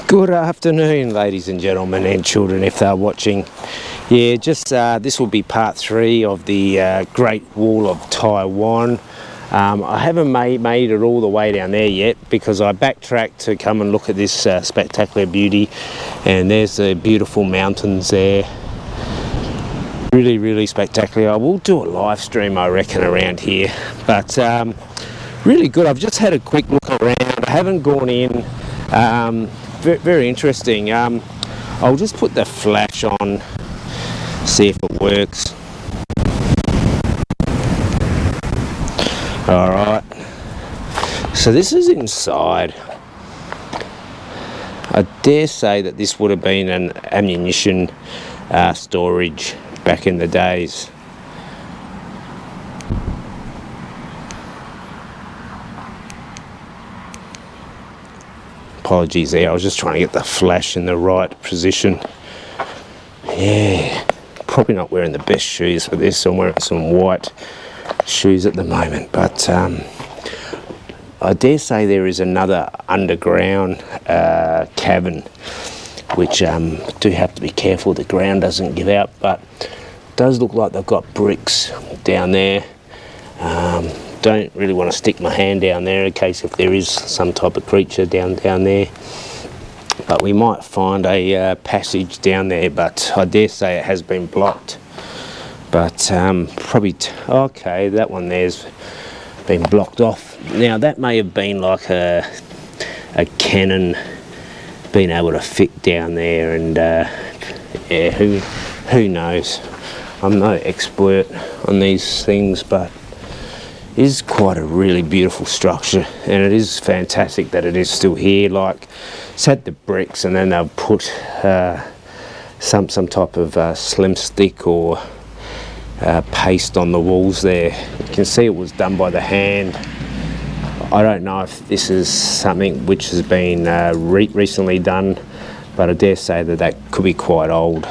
Good afternoon, ladies and gentlemen, and children if they're watching. Yeah, just this will be part 3 of the Great Wall of Taiwan. I haven't made it all the way down there yet because I backtracked to come and look at this spectacular beauty, and there's the beautiful mountains there. Really spectacular. I will do a live stream, I reckon, around here, but really good. I've just had a quick look around. I haven't gone in. Very interesting. I'll just put the flash on, see if it works. Alright, so this is inside. I dare say that this would have been an ammunition storage back in the days. Apologies there, I was just trying to get the flash in the right position. Yeah, probably not wearing the best shoes for this. I'm wearing some white shoes at the moment, but I dare say there is another underground cavern, which do have to be careful the ground doesn't give out, but it does look like they've got bricks down there. Don't really want to stick my hand down there in case if there is some type of creature down there, but we might find a passage down there, but I dare say it has been blocked. But probably okay, that one there's been blocked off. Now that may have been like a cannon being able to fit down there, and yeah, who knows. I'm no expert on these things, but it is quite a really beautiful structure, and it is fantastic that it is still here. Like, it's had the bricks, and then they'll put some type of slim stick or paste on the walls there. You can see it was done by the hand. I don't know if this is something which has been recently done, but I dare say that that could be quite old.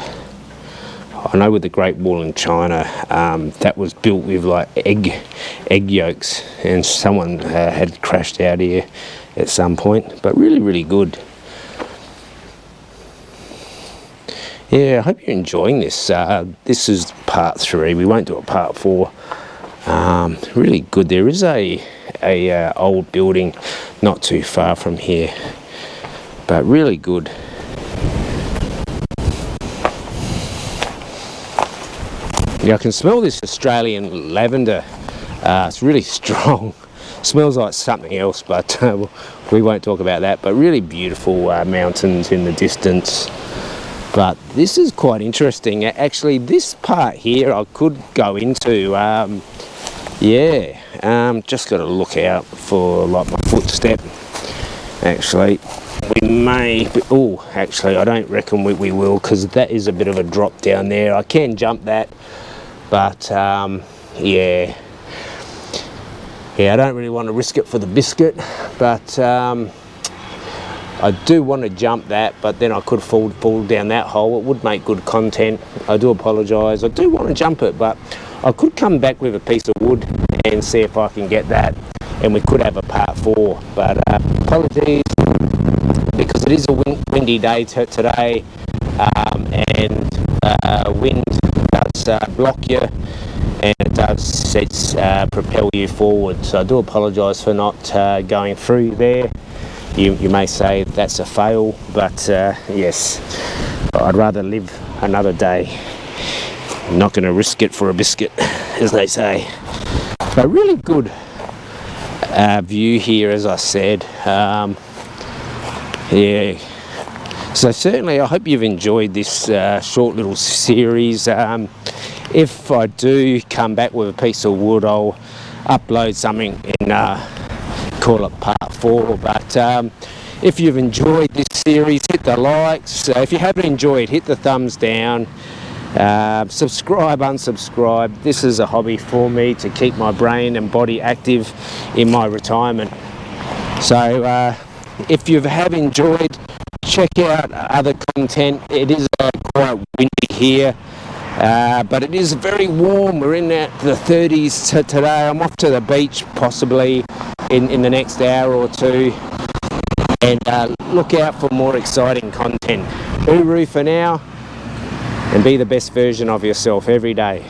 I know with the Great Wall in China, that was built with like egg yolks, and someone had crashed out here at some point, but really good. Yeah, I hope you're enjoying this. This is part 3. We won't do a part 4. Really good. There is a old building not too far from here, but really good. Yeah, I can smell this Australian lavender. It's really strong. Smells like something else, but we won't talk about that. But really beautiful mountains in the distance. But this is quite interesting. Actually, this part here I could go into. Yeah, just got to look out for like my footstep. Actually, we may. Oh, actually, I don't reckon we will, because that is a bit of a drop down there. I can jump that. But yeah, I don't really want to risk it for the biscuit, but I do want to jump that, but then I could fall down that hole. It would make good content. I do apologise. I do want to jump it, but I could come back with a piece of wood and see if I can get that, and we could have a part 4. But apologies, because it is a windy day today, and wind does block you, and it does propel you forward. So I do apologise for not going through there. You may say that's a fail, but yes, I'd rather live another day. I'm not going to risk it for a biscuit, as they say. But really good view here, as I said. Yeah. So certainly I hope you've enjoyed this short little series. If I do come back with a piece of wood, I'll upload something and call it part 4. But if you've enjoyed this series, hit the likes. If you haven't enjoyed, hit the thumbs down. Subscribe, unsubscribe. This is a hobby for me to keep my brain and body active in my retirement. So if you have enjoyed, check out other content. It is quite windy here, but it is very warm. We're in the 30s today. I'm off to the beach possibly in the next hour or two, and look out for more exciting content. Uru for now, and be the best version of yourself every day.